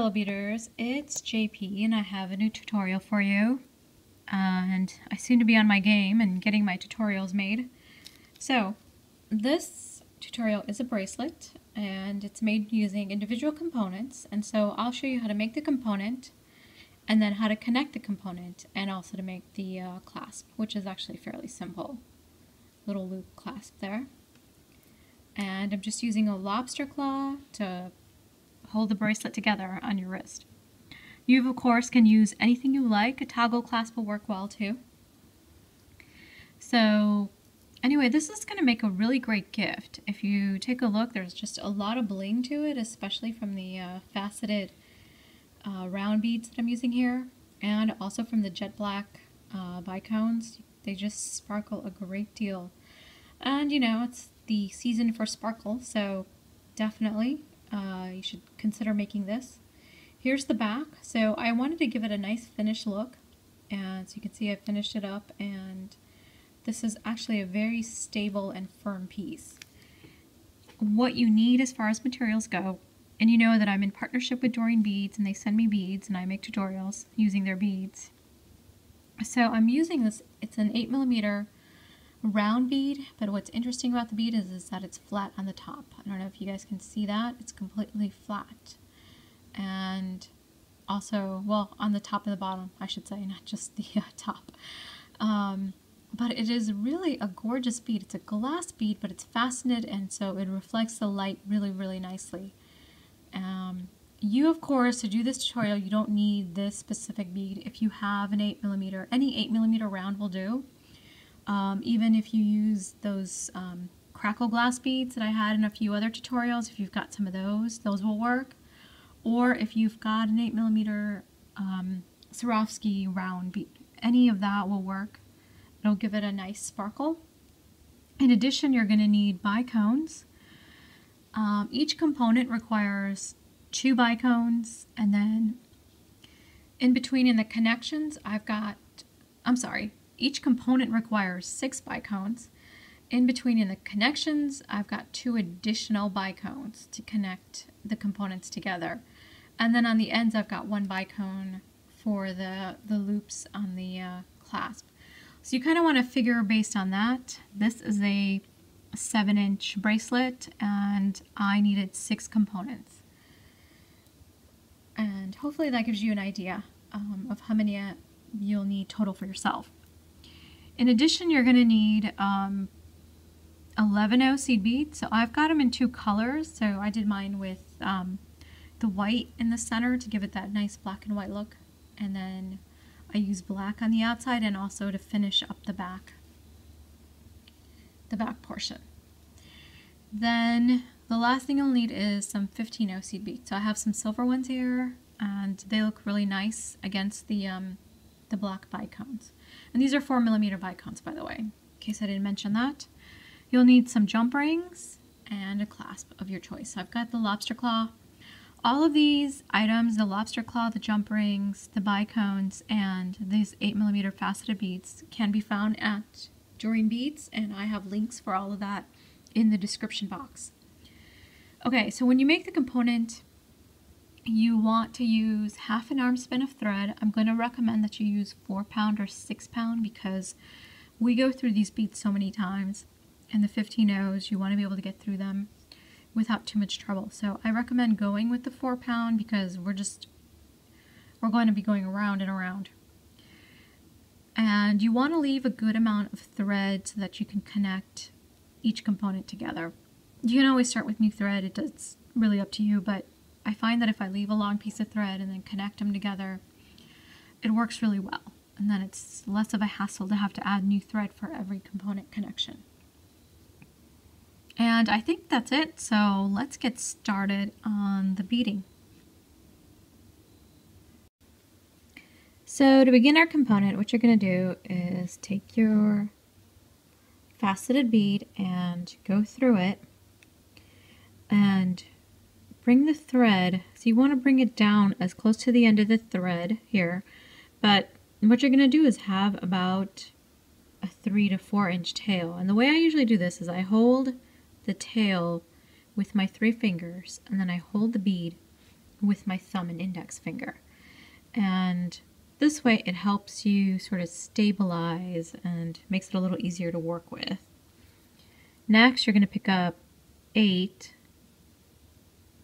fellow beaders, it's JP and I have a new tutorial for you, and I seem to be on my game and getting my tutorials made. So this tutorial is a bracelet and it's made using individual components, and so I'll show you how to make the component and then how to connect the component and also to make the clasp, which is actually fairly simple. Little loop clasp there. And I'm just using a lobster claw to hold the bracelet together on your wrist. You, of course, can use anything you like. A toggle clasp will work well too. So anyway, this is going to make a really great gift. If you take a look, there's just a lot of bling to it, especially from the faceted round beads that I'm using here, and also from the jet black bicones. They just sparkle a great deal. And you know, it's the season for sparkle, so definitely you should consider making this. Here's the back. So I wanted to give it a nice finished look, and so you can see I finished it up, and this is actually a very stable and firm piece. What you need as far as materials go, and you know that I'm in partnership with Doreen Beads and they send me beads and I make tutorials using their beads. So I'm using this, it's an 8mm round bead, but what's interesting about the bead is that it's flat on the top. I don't know if you guys can see that. It's completely flat. And also, well, on the top and the bottom, I should say, not just the top. But it is really a gorgeous bead. It's a glass bead, but it's faceted, and so it reflects the light really, really nicely. You, of course, to do this tutorial, you don't need this specific bead. If you have an 8mm, any 8mm round will do. Even if you use those crackle glass beads that I had in a few other tutorials, if you've got some of those will work. Or if you've got an 8mm Swarovski round bead, any of that will work. It'll give it a nice sparkle. In addition, you're going to need bicones. Each component requires 2 bicones, and then in between in the connections, each component requires 6 bicones. In between in the connections, I've got 2 additional bicones to connect the components together. And then on the ends, I've got 1 bicone for the loops on the clasp. So you kind of want to figure based on that. This is a 7-inch bracelet, and I needed 6 components. And hopefully that gives you an idea of how many you'll need total for yourself. In addition, you're going to need 11 seed beads. So I've got them in 2 colors. So I did mine with the white in the center to give it that nice black and white look. And then I use black on the outside and also to finish up the back portion. Then the last thing you'll need is some 15 seed beads. So I have some silver ones here, and they look really nice against the black bicones. And these are 4mm bicones, by the way, in case I didn't mention that. You'll need some jump rings and a clasp of your choice. So I've got the lobster claw. All of these items, the lobster claw, the jump rings, the bicones, and these 8mm faceted beads can be found at Doreen Beads, and I have links for all of that in the description box. Okay, so when you make the component, you want to use half an arm span of thread. I'm going to recommend that you use 4-pound or 6-pound because we go through these beads so many times, and the 15 you want to be able to get through them without too much trouble. So I recommend going with the 4-pound because we're going to be going around and around. And you want to leave a good amount of thread so that you can connect each component together. You can always start with new thread. It's really up to you, but I find that if I leave a long piece of thread and then connect them together, it works really well. And then it's less of a hassle to have to add new thread for every component connection. And I think that's it, so let's get started on the beading. So to begin our component, what you're going to do is take your faceted bead and go through it and bring the thread, so you want to bring it down as close to the end of the thread here, but what you're going to do is have about a 3 to 4 inch tail. And the way I usually do this is I hold the tail with my 3 fingers, and then I hold the bead with my thumb and index finger. And this way it helps you sort of stabilize and makes it a little easier to work with. Next, you're going to pick up 8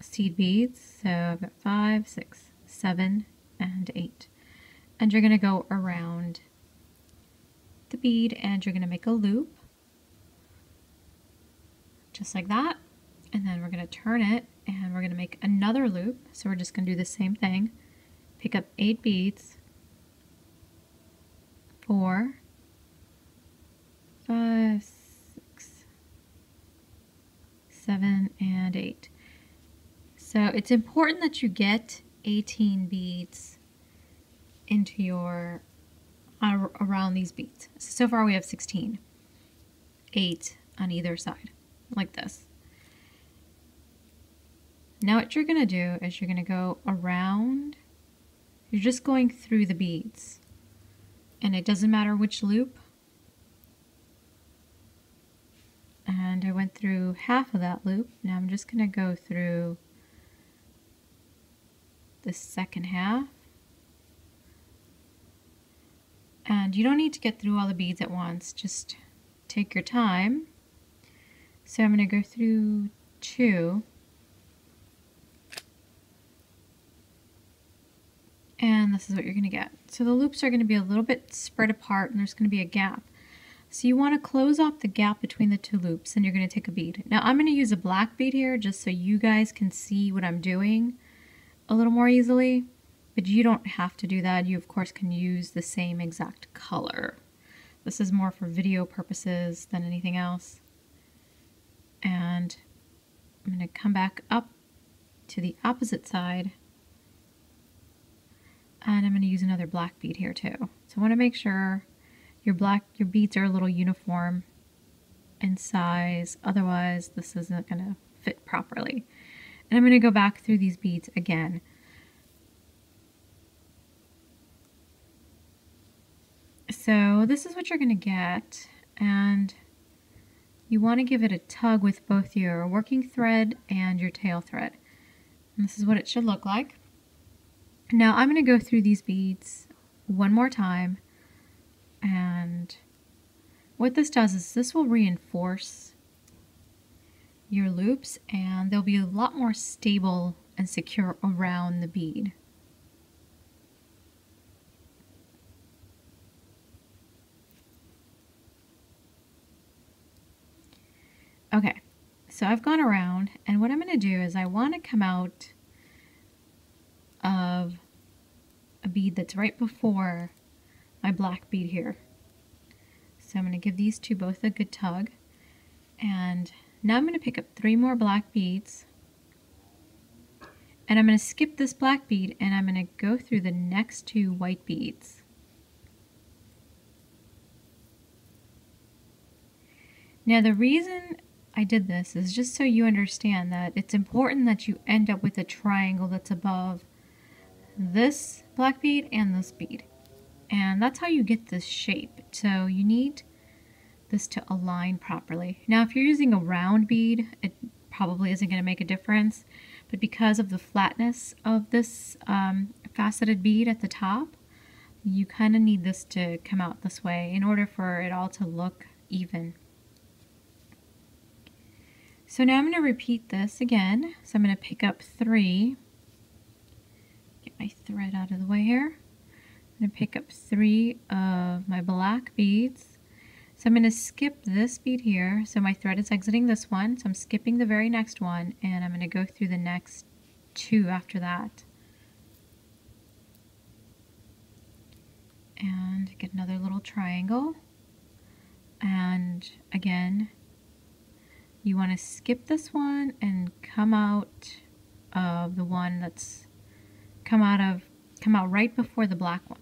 seed beads. So I've got 5, 6, 7, and 8. And you're going to go around the bead and you're going to make a loop. Just like that. And then we're going to turn it and we're going to make another loop. So we're just going to do the same thing. Pick up 8 beads. 4, 5, 6, 7, and 8. So it's important that you get 18 beads into your around these beads. So far we have 16. 8 on either side, like this. Now what you're going to do is you're going to go around. You're just going through the beads. And it doesn't matter which loop. And I went through half of that loop. Now I'm just going to go through the second half. And you don't need to get through all the beads at once. Just take your time. So I'm going to go through 2. And this is what you're going to get. So the loops are going to be a little bit spread apart and there's going to be a gap. So you want to close off the gap between the 2 loops and you're going to take a bead. Now I'm going to use a black bead here just so you guys can see what I'm doing a little more easily. But you don't have to do that. You of course can use the same exact color. This is more for video purposes than anything else. And I'm going to come back up to the opposite side. And I'm going to use another black bead here too. So I want to make sure your beads are a little uniform in size. Otherwise, this isn't going to fit properly. And I'm going to go back through these beads again. So this is what you're going to get. And you want to give it a tug with both your working thread and your tail thread. And this is what it should look like. Now I'm going to go through these beads one more time, and what this does is this will reinforce your loops and they'll be a lot more stable and secure around the bead. Okay, so I've gone around and what I'm going to do is I want to come out of a bead that's right before my black bead here. So I'm going to give these 2 both a good tug. And now I'm going to pick up 3 more black beads. And I'm going to skip this black bead and I'm going to go through the next 2 white beads. Now the reason I did this is just so you understand that it's important that you end up with a triangle that's above this black bead and this bead. And that's how you get this shape. So you need this to align properly. Now if you're using a round bead, it probably isn't going to make a difference. But because of the flatness of this faceted bead at the top, you kind of need this to come out this way in order for it all to look even. So now I'm going to repeat this again. So I'm going to pick up 3. Get my thread out of the way here. I'm going to pick up 3 of my black beads. So I'm going to skip this bead here. So my thread is exiting this one. So I'm skipping the very next one and I'm going to go through the next 2 after that. And get another little triangle. And again, you want to skip this one and come out of the one that's come out right before the black one.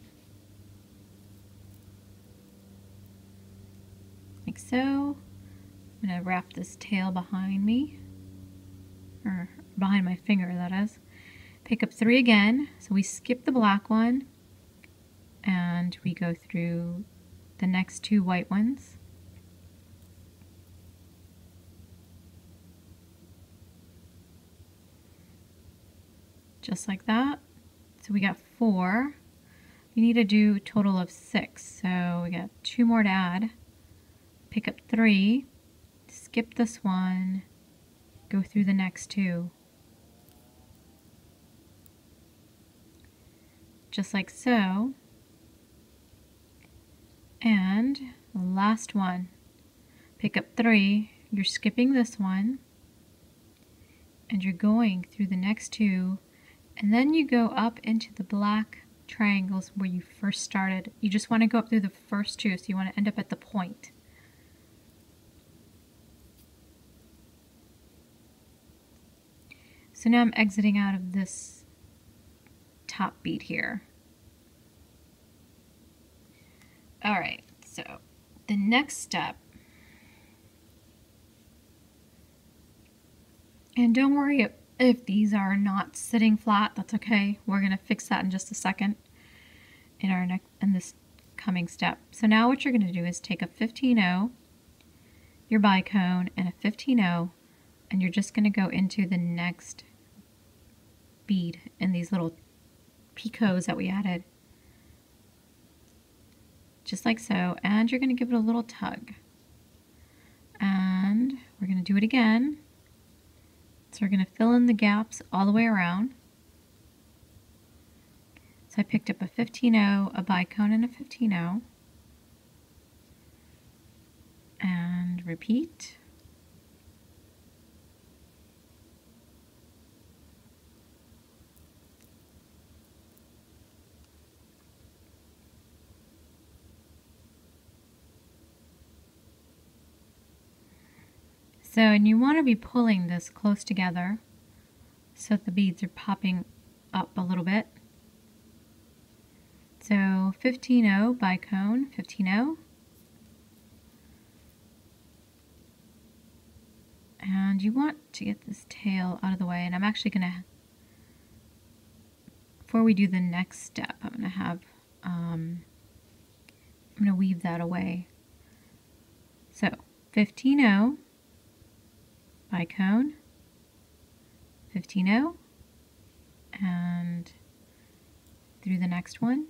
Like so. I'm going to wrap this tail behind me, or behind my finger that is. Pick up 3 again, so we skip the black one and we go through the next 2 white ones. just like that. So we got 4. You need to do a total of 6. So we got 2 more to add. Pick up 3, skip this one, go through the next 2. Just like so. And the last one. Pick up 3, you're skipping this one, and you're going through the next 2, and then you go up into the black triangles where you first started. You just want to go up through the first 2, so you want to end up at the point. So now I'm exiting out of this top bead here. Alright, so the next step, and don't worry if these are not sitting flat, that's okay. We're going to fix that in just a second in this coming step. So now what you're going to do is take a 15-0, your bicone, and a 15-0, and you're just going to go into the next bead in these little picots that we added. Just like so, and you're going to give it a little tug. And we're going to do it again. So we're going to fill in the gaps all the way around. So I picked up a 15-0, a bicone, and a 15-0. And repeat. So, and you want to be pulling this close together so that the beads are popping up a little bit. So 15-0 bicone, 15-0. And you want to get this tail out of the way, and I'm actually going to, before we do the next step, I'm going to have, I'm going to weave that away. So 15-0 bicone, 15-0, and through the next one.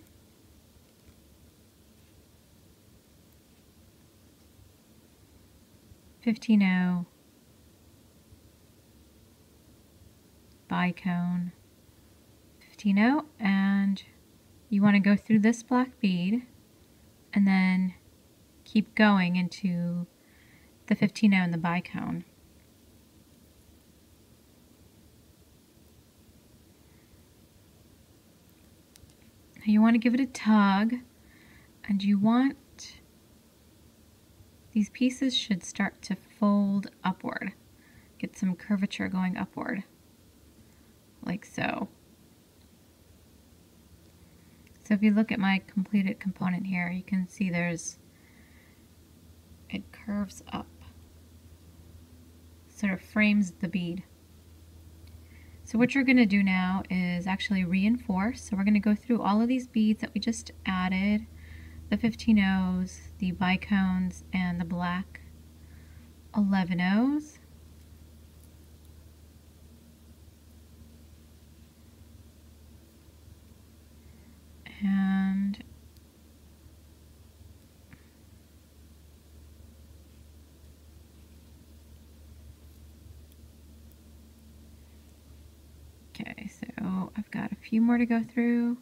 $15.00 bicone, 15-0, and you want to go through this black bead and then keep going into the 15-0 and the bicone. You want to give it a tug, and you want, these pieces should start to fold upward. Get some curvature going upward, like so. So if you look at my completed component here, you can see it curves up, sort of frames the bead. So what you're going to do now is actually reinforce. So we're going to go through all of these beads that we just added, the 15-0s, the bicones, and the black 11-0s. And okay, so I've got a few more to go through.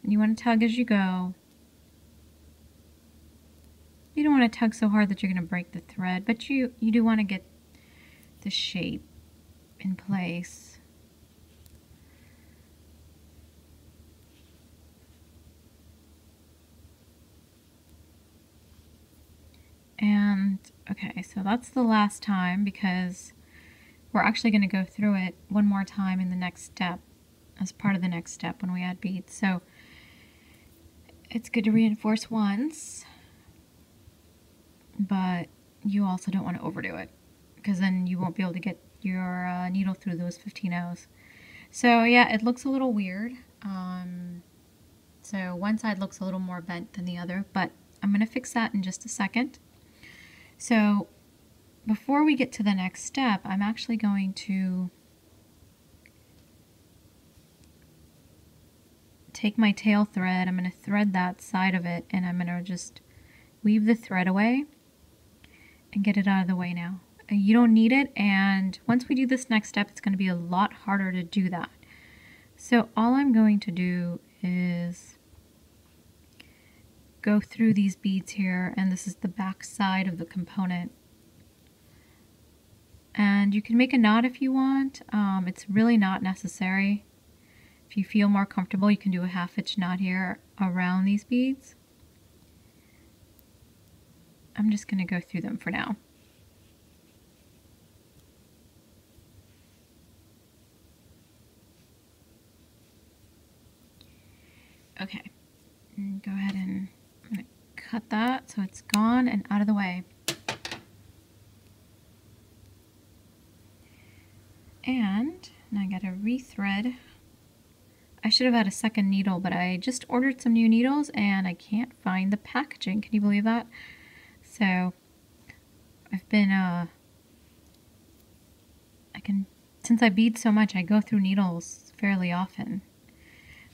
And you want to tug as you go. You don't want to tug so hard that you're going to break the thread, but you do want to get the shape in place. And okay, so that's the last time, because we're actually going to go through it one more time in the next step, as part of the next step when we add beads. So it's good to reinforce once, but you also don't want to overdo it, because then you won't be able to get your needle through those 15-0s. So yeah, it looks a little weird. So one side looks a little more bent than the other, but I'm going to fix that in just a second. So before we get to the next step, I'm actually going to take my tail thread, I'm going to thread that side of it, and I'm going to just weave the thread away and get it out of the way now. You don't need it, and once we do this next step, it's going to be a lot harder to do that. So all I'm going to do is go through these beads here, and this is the back side of the component. And you can make a knot if you want. It's really not necessary. If you feel more comfortable, you can do a half hitch knot here around these beads. I'm just going to go through them for now. Okay, go ahead and I'm going to cut that so it's gone and out of the way. And now I got to rethread. I should have had a second needle, but I just ordered some new needles and I can't find the packaging. Can you believe that? So I've been, since I bead so much, I go through needles fairly often.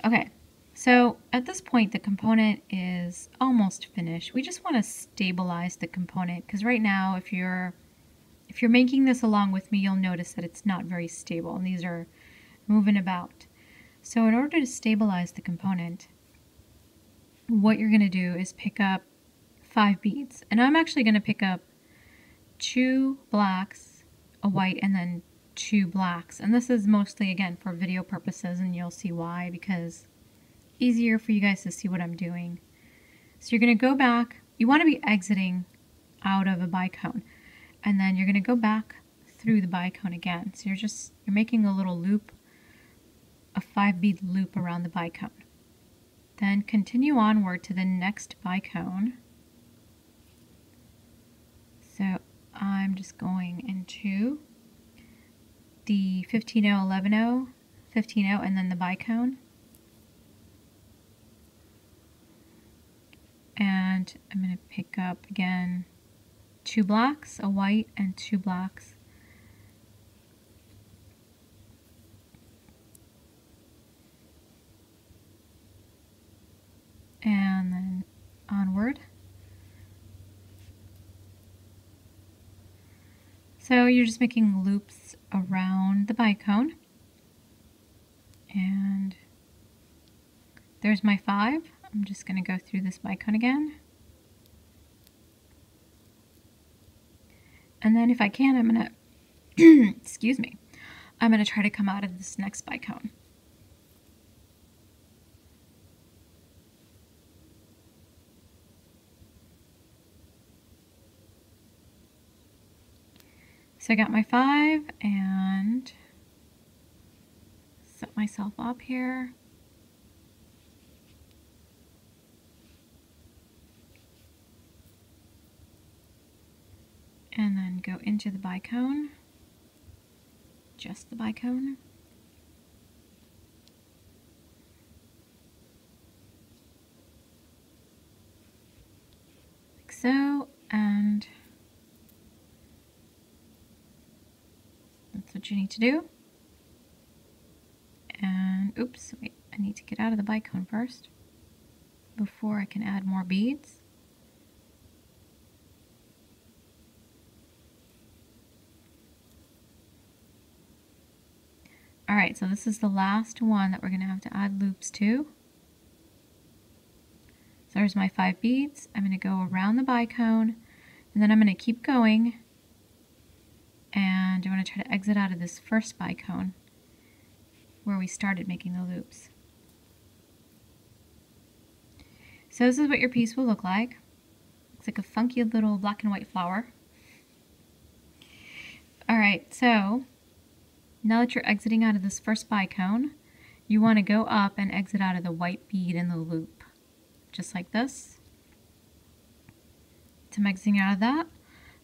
Okay, so at this point, the component is almost finished. We just want to stabilize the component because right now, if you're making this along with me, you'll notice that it's not very stable and these are moving about. So in order to stabilize the component, what you're going to do is pick up 5 beads. And I'm actually going to pick up 2 blacks, a white, and then 2 blacks. And this is mostly, again, for video purposes, and you'll see why, because easier for you guys to see what I'm doing. So you're going to go back. You want to be exiting out of a bicone. And then you're going to go back through the bicone again. So you're making a little loop, a 5 bead loop around the bicone. Then continue onward to the next bicone. So I'm just going into the 15-0, 11-0, 15-0, and then the bicone. And I'm going to pick up again 2 blacks, a white, and 2 blacks. And then onward. So you're just making loops around the bicone. And there's my 5. I'm just going to go through this bicone again. And then if I can, I'm going to, excuse me, I'm going to try to come out of this next bicone. So I got my 5 and set myself up here. And then go into the bicone, just the bicone. Like so, and that's what you need to do. And oops, wait, I need to get out of the bicone first before I can add more beads. Alright, so this is the last one that we're going to have to add loops to. So there's my 5 beads. I'm going to go around the bicone, and then I'm going to keep going, and I'm going to try to exit out of this first bicone where we started making the loops. So this is what your piece will look like. Looks like a funky little black and white flower. Alright, so now that you're exiting out of this first bicone, you want to go up and exit out of the white bead in the loop, just like this. So I'm exiting out of that.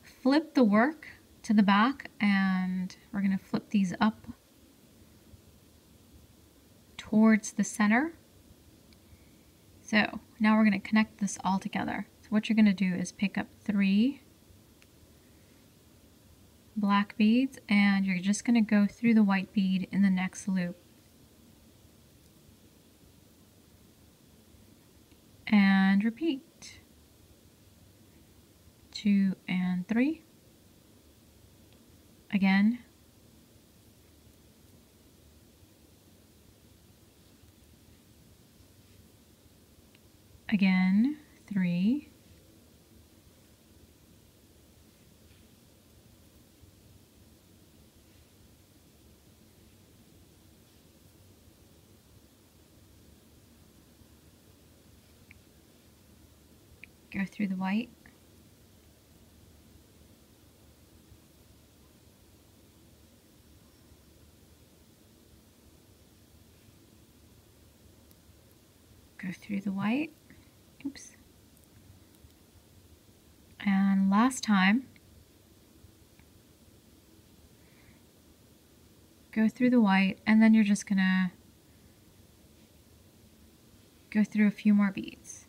Flip the work to the back, and we're going to flip these up towards the center. So now we're going to connect this all together. So what you're going to do is pick up 3 black beads, and you're just going to go through the white bead in the next loop. And repeat. 2 and 3. Again. Again, 3. Go through the white. Go through the white. Oops. And last time, go through the white, and then you're just gonna go through a few more beads.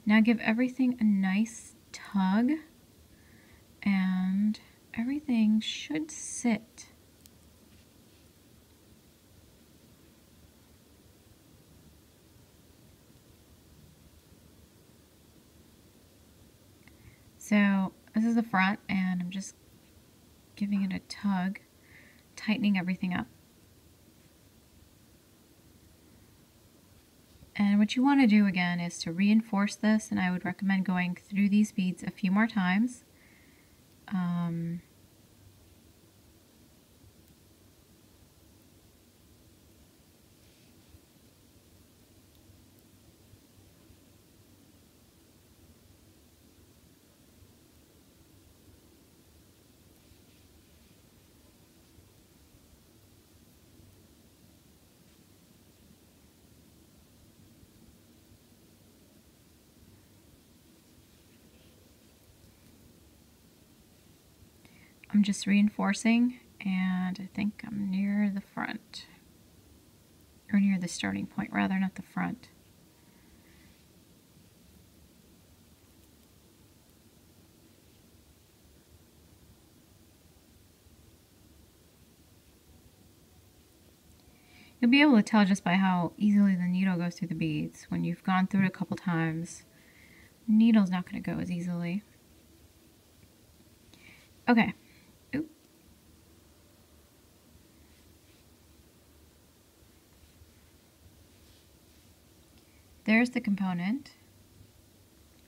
Now give everything a nice tug, and everything should sit. So this is the front, and I'm just giving it a tug, tightening everything up. And what you want to do again is to reinforce this, and I would recommend going through these beads a few more times. I'm just reinforcing, and I think I'm near the front, or near the starting point rather, not the front. You'll be able to tell just by how easily the needle goes through the beads. When you've gone through it a couple times, the needle's not going to go as easily. Okay. Oop. There's the component,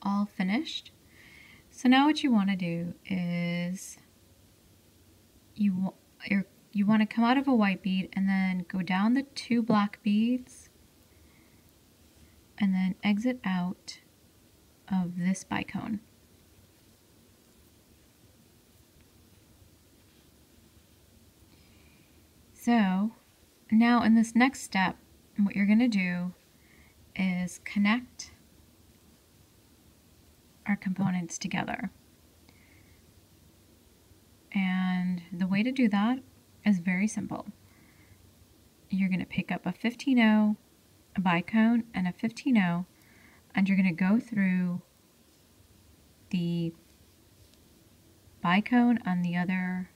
all finished. So now what you want to do is you want to come out of a white bead and then go down the 2 black beads and then exit out of this bicone. So now in this next step, what you're going to do is connect our components together. And the way to do that is very simple. You're going to pick up a 15-0, a bicone, and a 15-0, and you're going to go through the bicone on the other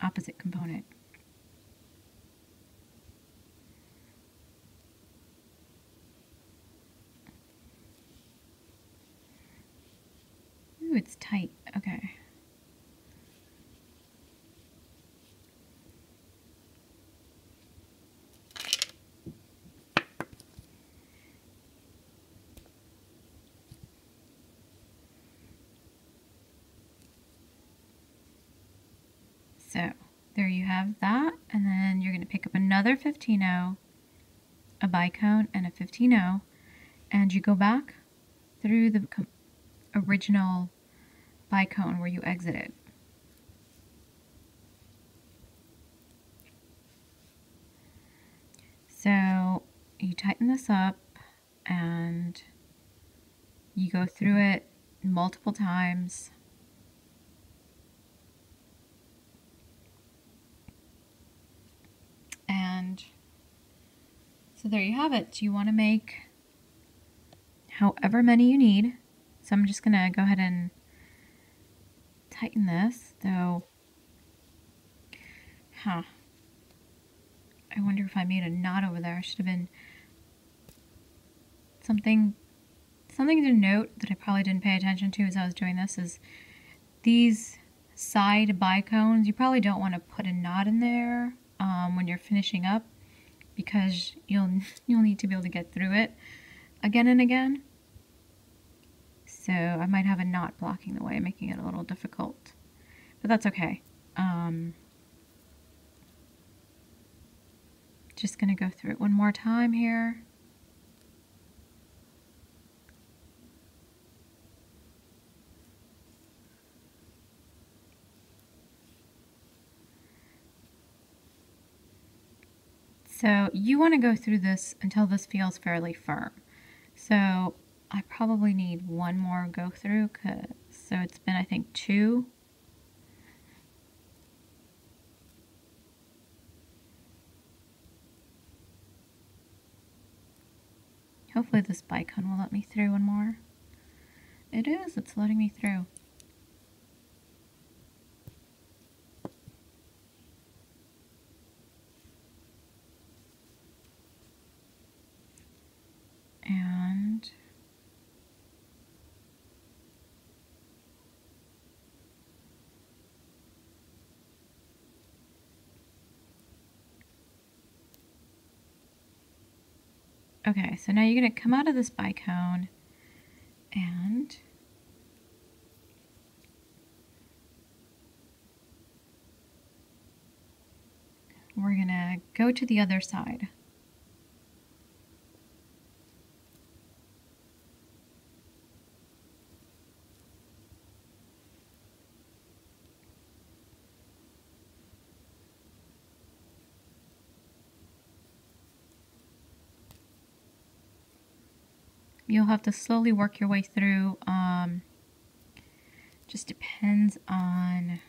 opposite component. Ooh, it's tight. Okay. So there you have that, and then you're going to pick up another 15-0, a bicone, and a 15-0, and you go back through the original bicone where you exited. So you tighten this up and you go through it multiple times. And so there you have it. You want to make however many you need. So I'm just going to go ahead and tighten this, though. I wonder if I made a knot over there. Should have been something to note that I probably didn't pay attention to as I was doing this is these side bicones. You probably don't want to put a knot in there when you're finishing up, because you'll need to be able to get through it again and again. So I might have a knot blocking the way, making it a little difficult, but that's okay. Just gonna go through it one more time here. So you want to go through this until this feels fairly firm. So I probably need one more go through, so it's been, I think, 2. Hopefully this bicone will let me through one more. It is, it's letting me through. And okay, so now you're going to come out of this bicone and we're going to go to the other side. You'll have to slowly work your way through. Just depends on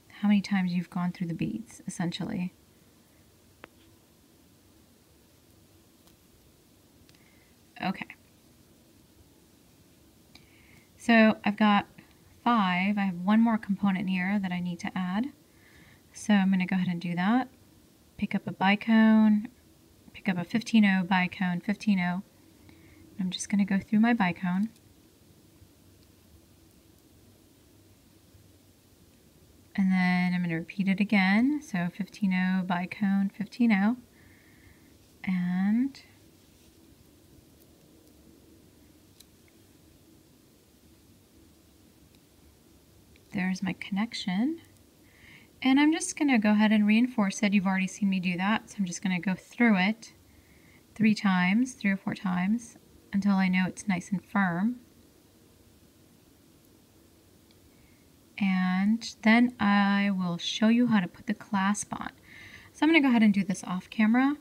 how many times you've gone through the beads, essentially. Okay. So I've got 5. I have one more component here that I need to add. So I'm going to go ahead and do that. Pick up a bicone, pick up a 15-0 bicone, 15-0. I'm just going to go through my bicone. And then I'm going to repeat it again. So 15-0 bicone, 15-0. And there's my connection. And I'm just going to go ahead and reinforce it. You've already seen me do that. So I'm just going to go through it 3 times, 3 or 4 times, until I know it's nice and firm. And then I will show you how to put the clasp on. So I'm going to go ahead and do this off camera,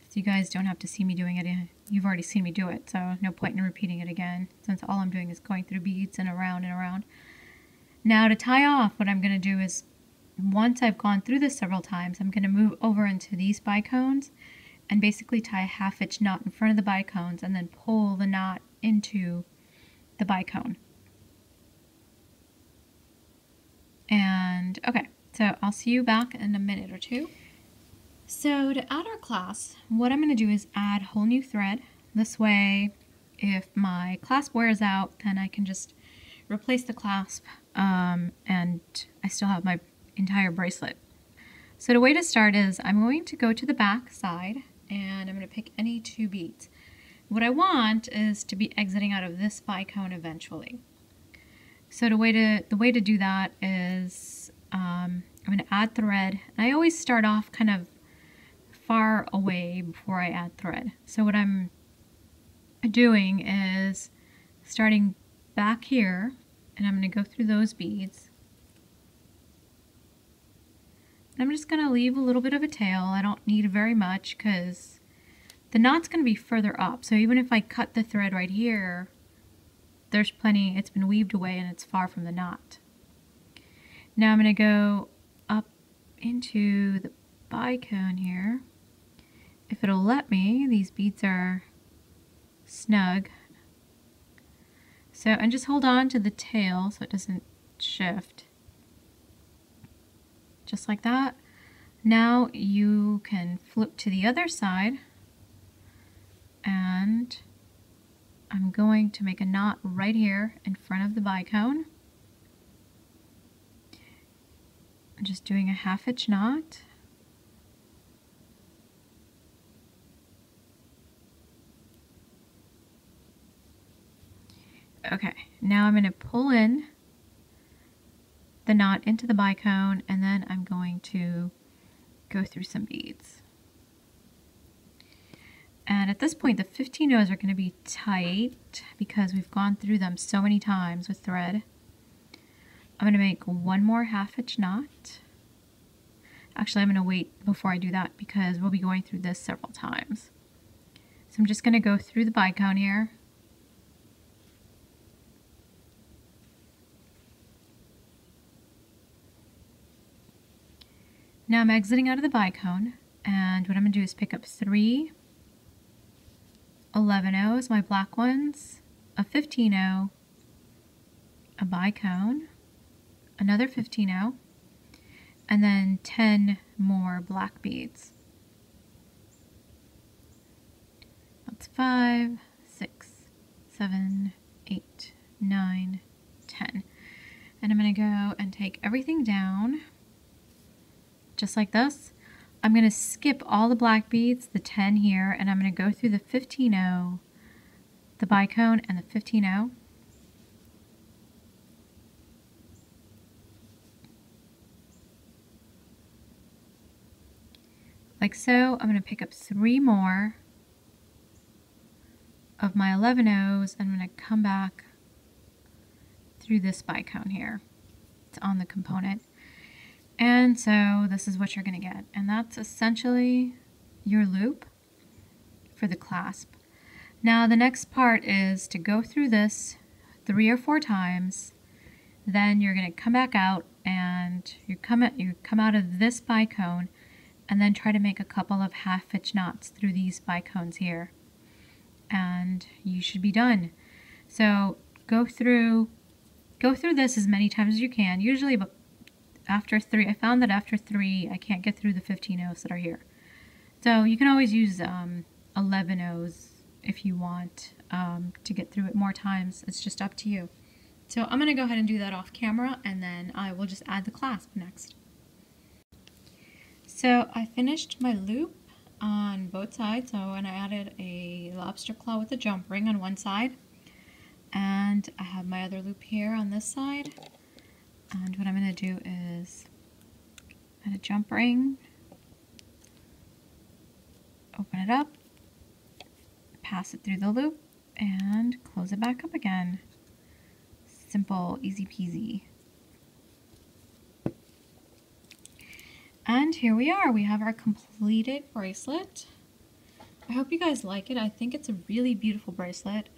so you guys don't have to see me doing it. You've already seen me do it, so no point in repeating it again, since all I'm doing is going through beads and around and around. Now to tie off, what I'm going to do is, once I've gone through this several times, I'm going to move over into these bicones and basically tie a half-hitch knot in front of the bicones and then pull the knot into the bicone. And okay, so I'll see you back in a minute or 2. So to add our clasp, what I'm going to do is add whole new thread. This way, if my clasp wears out, then I can just replace the clasp and I still have my entire bracelet. So the way to start is I'm going to go to the back side and I'm going to pick any 2 beads. What I want is to be exiting out of this bicone eventually. So the way to do that is I'm going to add thread. I always start off kind of far away before I add thread. So what I'm doing is starting back here, and I'm going to go through those beads. I'm just going to leave a little bit of a tail. I don't need very much because the knot's going to be further up. So even if I cut the thread right here, there's plenty, it's been weaved away and it's far from the knot. Now I'm going to go up into the bicone here. If it'll let me, these beads are snug. So, and just hold on to the tail so it doesn't shift. Just like that. Now you can flip to the other side, and I'm going to make a knot right here in front of the bicone. I'm just doing a half hitch knot. Okay, now I'm going to pull in the knot into the bicone, and then I'm going to go through some beads. And at this point, the 15 O's are going to be tight because we've gone through them so many times with thread. I'm going to make one more half hitch knot. Actually, I'm going to wait before I do that because we'll be going through this several times. So I'm just going to go through the bicone here. Now I'm exiting out of the bicone, and what I'm going to do is pick up 3 11 O's, my black ones, a 15 O, a bicone, another 15 O, and then 10 more black beads. That's 5, 6, 7, 8, 9, 10. And I'm going to go and take everything down just like this. I'm going to skip all the black beads, the 10 here, and I'm going to go through the 15 O, the bicone, and the 15 O. Like so. I'm going to pick up 3 more of my 11 O's, and I'm going to come back through this bicone here. It's on the component. And so this is what you're going to get. And that's essentially your loop for the clasp. Now the next part is to go through this 3 or 4 times. Then you're going to come back out, and you come out of this bicone, and then try to make a couple of half hitch knots through these bicones here. And you should be done. So go through this as many times as you can. Usually about after 3, I found that after 3, I can't get through the 15 O's that are here. So you can always use 11 O's if you want to get through it more times. It's just up to you. So I'm going to go ahead and do that off camera, and then I will just add the clasp next. So I finished my loop on both sides. So and I added a lobster claw with a jump ring on one side, and I have my other loop here on this side. And what I'm going to do is add a jump ring, open it up, pass it through the loop, and close it back up again. Simple, easy peasy. And here we are. We have our completed bracelet. I hope you guys like it. I think it's a really beautiful bracelet.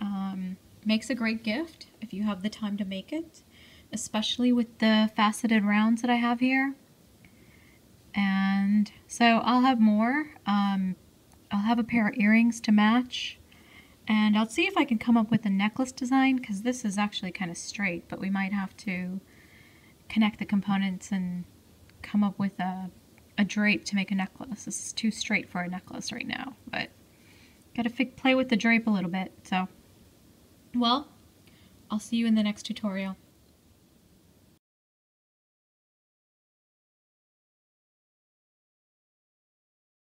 Makes a great gift if you have the time to make it, especially with the faceted rounds that I have here. And so I'll have more. I'll have a pair of earrings to match, and I'll see if I can come up with a necklace design, because this is actually kind of straight, but we might have to connect the components and come up with a drape to make a necklace. This is too straight for a necklace right now, but gotta play with the drape a little bit. So, well, I'll see you in the next tutorial.